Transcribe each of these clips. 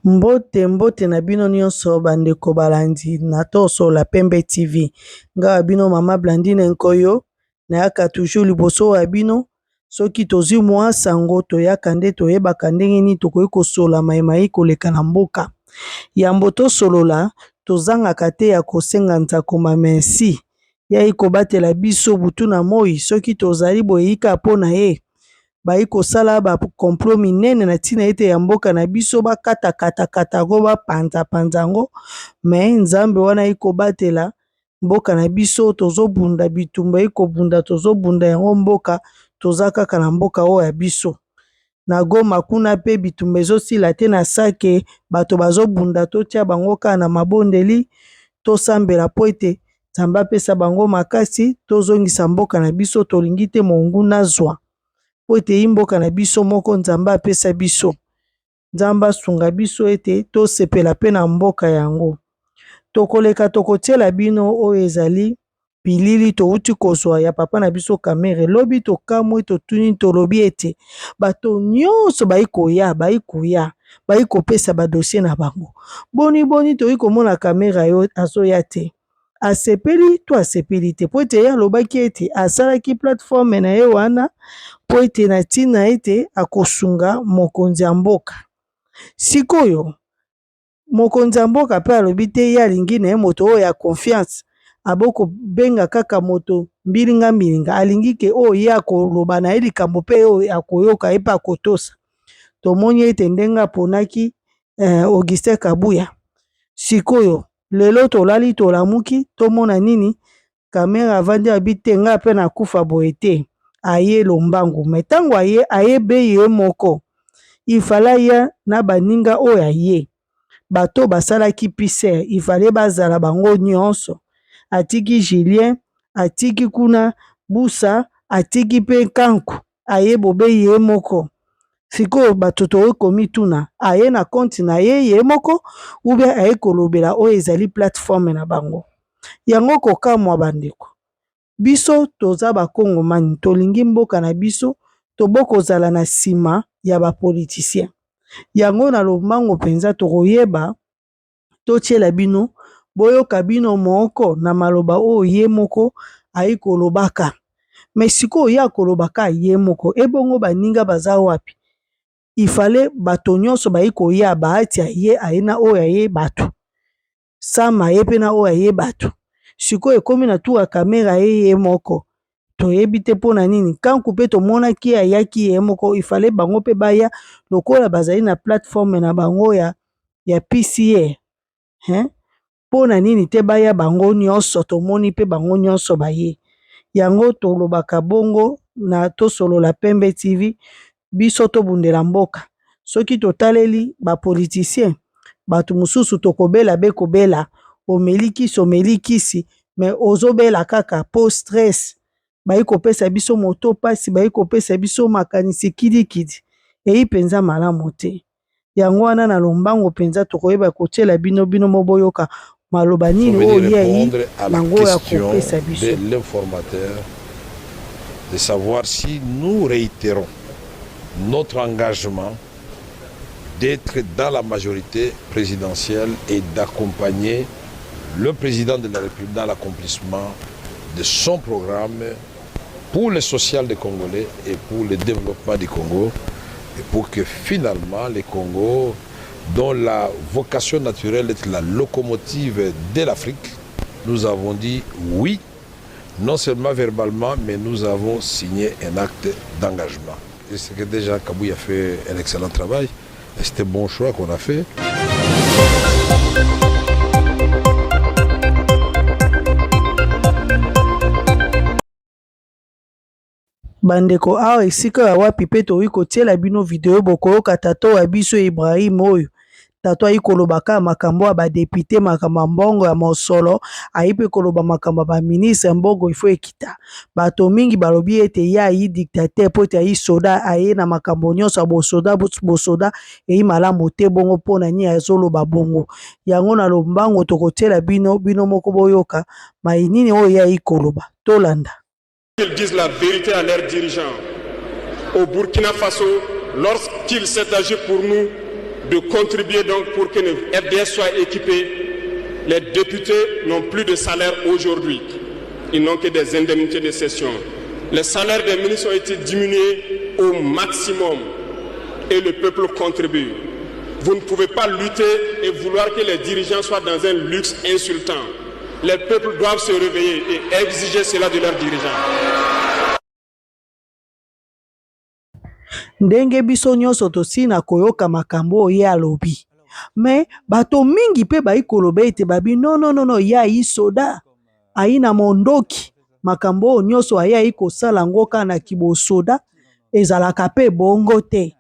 Mbote mbote na bino nyonso bandeko balandi na toso la Pembe TV. Nga bino mama Blandine Nkoyo nayaka toujours liboso ya bino soki tozwi mwa sango toyaka nde toyebaka ndenge nini tokoki kosola mayimayi koleka na mboka. Yambo tosolola tozangaka te ya kosenga nzakoma merci. Yai kobatela biso butu na moi soki tozali boyika po na ye. Bayi kosala ba complot minene na tina ete ya mboka na biso bakata go bapanza ngo me nzambe wana ikobatela mboka na biso tozobunda bitumba ikobunda tozobunda yango mboka toza kaka na mboka oyo ya biso. Na Goma kuna pe bitumba ezosila te na sake bato bazobunda totia bango kaka na mabondeli tosambela po ete Nzambe apesa bango makasi tozongisa mboka na biso tolingi te monguna zwa. Po ete mboka na biso moko Nzambe apesa biso. Nzambe asunga biso ete tosepela pe na mboka yango. Tokoleka tokotiela bino oyo ezali bilili touti kozwa ya papa na biso kamere lobi tokamwi totuni tolobi ete bato nyonso bayi kopesa ba dossier na bango. Boni toyi komona kamera yo azoya te. Asepeli to asepeli te po ete ya lobaki ete asalaki plateforme na ye wana po ete na tina ete akosunga mokonzi ya mboka. Sikoyo mokonzi ya mboka pe alobi te ye alingi na ye moto oyo ya confiance aboko benga kaka moto mbilinga alingi ke oyo ye akoloba na ye likambo pe oyo akoyoka ye pe akotosa. Tomoni ete ndenge aponaki Augustin Kabuya. Sikoyo lelo tolali tolamuki tomona nini kamera avandi abite nga pe na kufa boye te aye lombangu metango aye be ye moko ifala ya na baninga oyo aye bato basalaki pise ifale bazala bango nyonso atiki Julien atiki kuna Busa atiki pe Kanku aye bobe ye moko. Sikoyo bato towe komituna aye na konti na ye moko ube aye kolobela oyo ezali plateforme na bango. Yango kokamwa bandeko. Biso toza bakongomani tolingi mboka na biso tobokozala na sima ya bapolitisien. Yango na lombango penza tokoyeba totiela bino boyoka bino moko na maloba oyo ye moko ayi kolobaka. Mesiko ya kolobaka ye moko ebongo baninga baza wapi. Ifale bato nyonso bayi koya baati aye ayena oyo aye bato. Sama ye pe na oyo aye bato. Sikoyo ekomi na tuwa kamera ye moko. Toyebi te pona nini Kanku pe tomonaki ayaki ye moko ifale bango pe baya lokola bazali na plateforme na bango ya PCA. Pona nini te baya bango nyonso tomoni pe bango nyonso baye. Yango tolobaka bongo na tosolo la Pembe TV biso tobundela mboka. Soki totaleli bapolitisien bato mususu tokobela be kobela omelikisi me ozobela kaka po stress bayi kopesa biso moto pasi bayi kopesa biso makanisi kidikidi eyi penza malamu te. Yango wana na lombango penza tokoyeba kotiela bino moboyoka maloba nini oyo yai nango ya kopesa biso. De l'informateur de savoir si nous réitérons notre engagement d'être dans la majorité présidentielle et d'accompagner le président de la République dans l'accomplissement de son programme pour le social des Congolais et pour le développement du Congo et pour que finalement les Congos, dont la vocation naturelle est la locomotive de l'Afrique, nous avons dit oui, non seulement verbalement, mais nous avons signé un acte d'engagement. Et c'est que déjà Kabuya a fait un excellent travail et c'était un bon choix qu'on a fait. Bandeko awa esika ya wapi pe toyi kotiela bino video bokoyoka tato ya biso Ibrahim oyo tato ayi kolobaka makambo ya badepute makambo mbongo ya mosolo ayi pe koloba makambo ba ministre mbongo ifo ekita bato mingi balobi ete ya ayi dictateur po ete ayi soda aye na makambo nyonso bosoda eyi malamu te bongo pona ni azoloba bongo yango na lombango tokotiela bino moko boyoka mai nini oyo ya ayi koloba tolanda. Qu'ils disent la vérité à leurs dirigeants. Au Burkina Faso, lorsqu'il s'est agi pour nous de contribuer donc pour que le FDS soit équipé. Les députés n'ont plus de salaire aujourd'hui. Ils n'ont que des indemnités de session. Les salaires des ministres ont été diminués au maximum et le peuple contribue. Vous ne pouvez pas lutter et vouloir que les dirigeants soient dans un luxe insultant. Les peuples doivent se réveiller et exiger cela de leurs dirigeants. Ndenge biso nyonso tosina koyoka makambo oyo ye alobi. Me bato mingi pe bai koloba ete babi non ya yi soda aina mondoki makambo oyo nyonso ayai kosala ngo kaka na kibosoda ezalaka pe bongo te.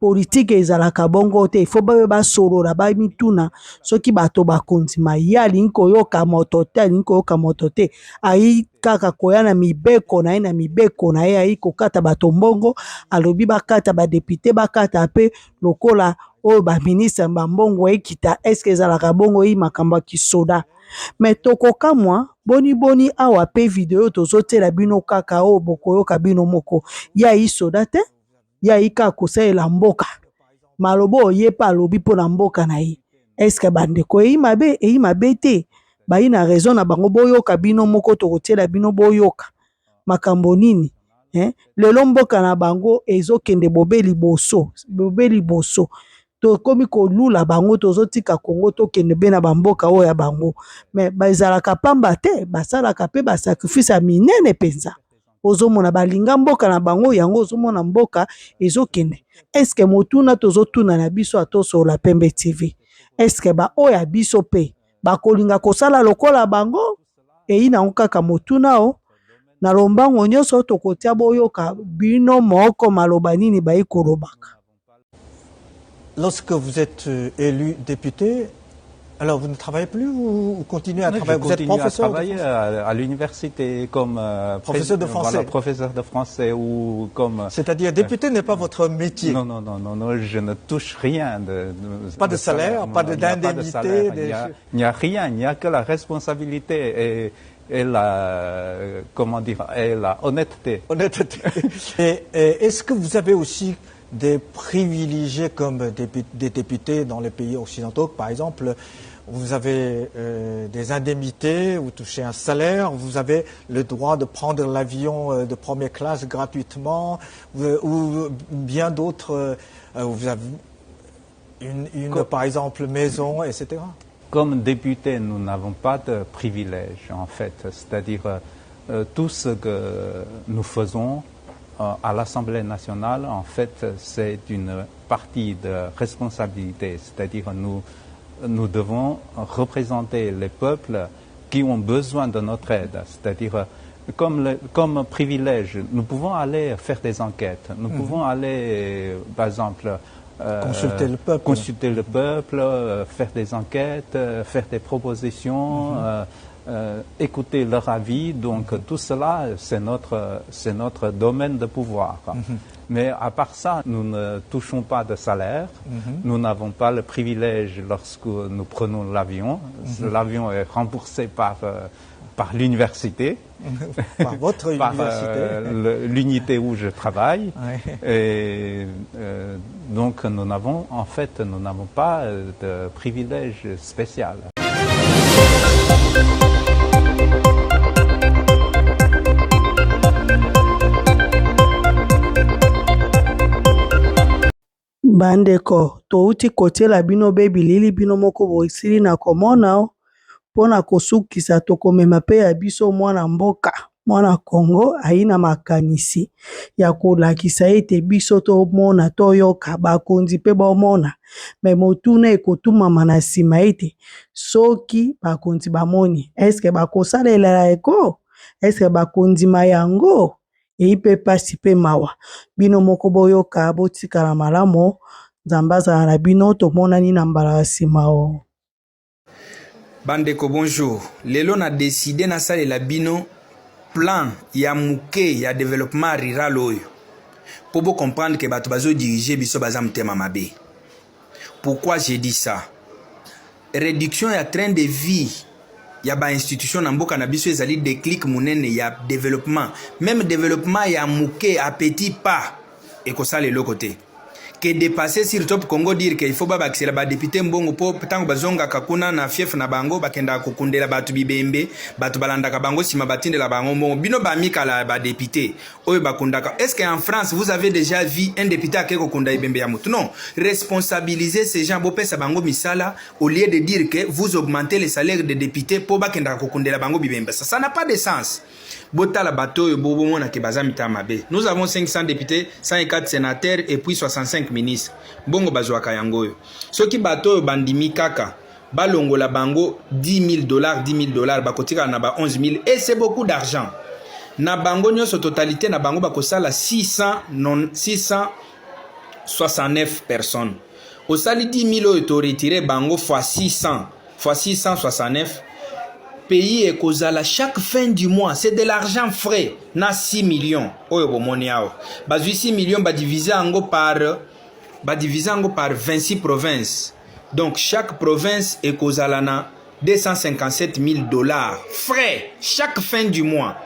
Politique ezalaka bongo te. Ifo babe basolola bamituna soki bato bakondima ye alingi koyoka moto te alingi koyoka moto te ayi kaka koya na mibeko na ye na mibeko na ye ayi kokata bato mbongo alobi bakata badepute bakata pe lokola oyo baministre bambongo ekita eske ezalaka bongo yi makambo ya kisoda. Me tokokamwa boni awa pe video tozotela bino kaka oyo bokoyoka bino moko ya yi soda te ya yi kaka kosalela mboka malobo oye pa alobi mpo na mboka na ye eske bandeko eyi mabe te bayi na raison na bango boyoka bino moko tokotiela bino boyoka makambo nini lelo mboka na bango ezokende bobe liboso tokomi kolula bango tozotika Kongo tokende be na bamboka oyo ya bango me bazalaka pamba te basalaka pe basakrifise ya minene penza ozomona balinga mboka na bango yango ozomona mboka ezokende. Eske motuna tozotuna na biso atosola Pembe TV eske ba oya biso pe bakolinga kosala lokola bango eyi na kaka motuna o na lombango nyonso tokotia boyoka bino moko maloba nini bayi kolobaka. Lorsque vous êtes élu député, alors vous ne travaillez plus ou vous continuez à travailler? Vous êtes professeur? À travailler à l'université comme professeur de français. Voilà, professeur de français ou comme. C'est-à-dire député n'est pas votre métier. Non, je ne touche rien pas de salaire, pas d'indemnité. Il n'y a rien, il n'y a que la responsabilité et la comment dire et la honnêteté. Et est-ce que vous avez aussi des privilégiés comme des députés dans les pays occidentaux, par exemple, vous avez des indemnités, vous touchez un salaire, vous avez le droit de prendre l'avion de première classe gratuitement, ou bien d'autres, vous avez par exemple, maison, etc. Comme député, nous n'avons pas de privilèges, en fait. C'est-à-dire, tout ce que nous faisons à l'Assemblée nationale, en fait, c'est une partie de responsabilité. C'est-à-dire, nous devons représenter les peuples qui ont besoin de notre aide. C'est-à-dire, comme privilège, nous pouvons aller faire des enquêtes. Nous pouvons aller, par exemple, consulter le peuple, faire des enquêtes, faire des propositions, écouter leur avis. Donc tout cela, c'est notre domaine de pouvoir. Mais à part ça, nous ne touchons pas de salaire. Nous n'avons pas le privilège lorsque nous prenons l'avion. L'avion est remboursé par l'université, par votre université, l'unité où je travaille. Et donc nous n'avons pas de privilège spécial. Bandeko touti kotiela bino be bilili bino moko boisili na komona pona kosukisa tokomema pe ya biso mwana mboka mwana Kongo aina makanisi ya kolakisa ete biso tomona toyoka bakonzi pe bomona me motuna ekotumama na nsima ete soki bakonzi bamoni eske bakosalela eko eske bakondima yango eipe pasi pe mawa bino moko boyoka botikala malamo Nzambe azala na bino tomonani na mbala ya nsima o. Bandeko bonjour. Lelo na décidé na salela bino plan ya muke ya développement rural oyo. Pour comprendre que bato bazo diriger biso baza mtema mabe. Pourquoi j'ai dit ça? Réduction ya train de vie ya ba institution na mboka na biso ezali déclic munene ya développement. Même développement ya muke à petit pas et ko ça le côté. que dépasser sur top Congo dire qu'il faut pas baxer la député mbongo po tango bazonga kakuna na fief na bango bakenda kokundela batu bibembe batu balanda ka bango sima batinde la bango mbongo bino ba mikala ba député oyo bakundaka. Est-ce qu'en France vous avez déjà vu un député a kokunda ibembe ya mutu? Non, responsabiliser ces gens bopesa bango misala au lieu de dire que vous augmentez les salaires des députés po bakenda kokundela bango bibembe. Ça n'a pas de sens. Bota la bateau bobo mona ke bazamita mabe. Nous avons 500 députés, 104 sénateurs et puis 65 ministres. Bongo bazwaka yangoyo. Soki bateau bandimi kaka balongo la bango $10,000, $10,000 bakotika na ba 11,000 et c'est beaucoup d'argent. Na bango nyonso totalité na bango bakosala 669 personnes. Au sali 10,000 to retirer bango fois 600 fois 669 pays et kozala chaque fin du mois, c'est de l'argent frais na 6 millions. Oyo bomoni awo. Bazui 6 millions ba diviser ango par 26 provinces. Donc chaque province est kozala na $257,000 frais chaque fin du mois.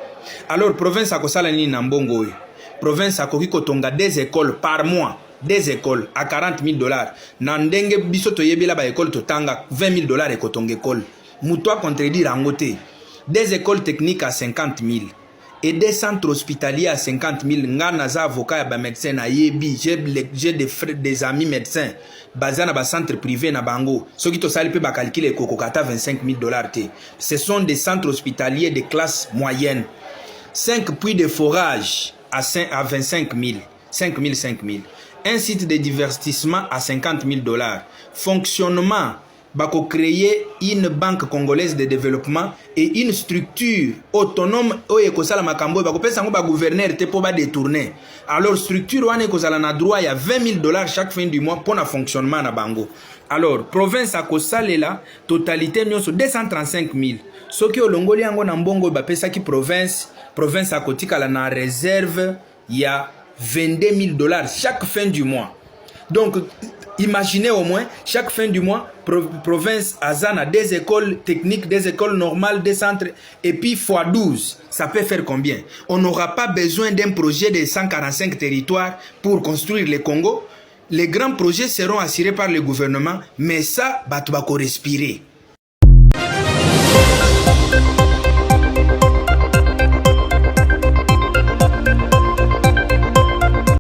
Alors province a kosala ni na mbongo oyo. Province a koki kotonga des écoles par mois. Des écoles à $40,000. Na ndenge biso toyebela ba école totanga $20,000 et kotonga école. Moutoua contredire en côté. Des écoles techniques à 50,000 et des centres hospitaliers à 50,000. Nganaza avocat ba médecin na yebi. J'ai des amis médecins. Bazana ba centre privé na bango. Ceux qui to sali pe ba calculer kokokata $25,000 te. Ce sont des centres hospitaliers de classe moyenne. 5 puits de forage à 25,000. 5,000. Un site de divertissement à $50,000. Fonctionnement. Bako créer une banque congolaise de développement et une structure autonome oye kosala makambo bako pesa ngo ba gouverneur te po ba détourner. Alors structure wane kozala na droit ya $20,000 chaque fin du mois pour na fonctionnement na bango. Alors province a kosalela totalité nyonso 235,000. Soki olongoli yango na mbongo ba pesa ki province a kotika la na réserve ya $22,000 chaque fin du mois. Donc imaginez au moins, chaque fin du mois, province Azana, des écoles techniques, des écoles normales, des centres, et puis fois 12. Ça peut faire combien? On n'aura pas besoin d'un projet de 145 territoires pour construire le Congo. Les grands projets seront assurés par le gouvernement, mais ça, batubako respirer.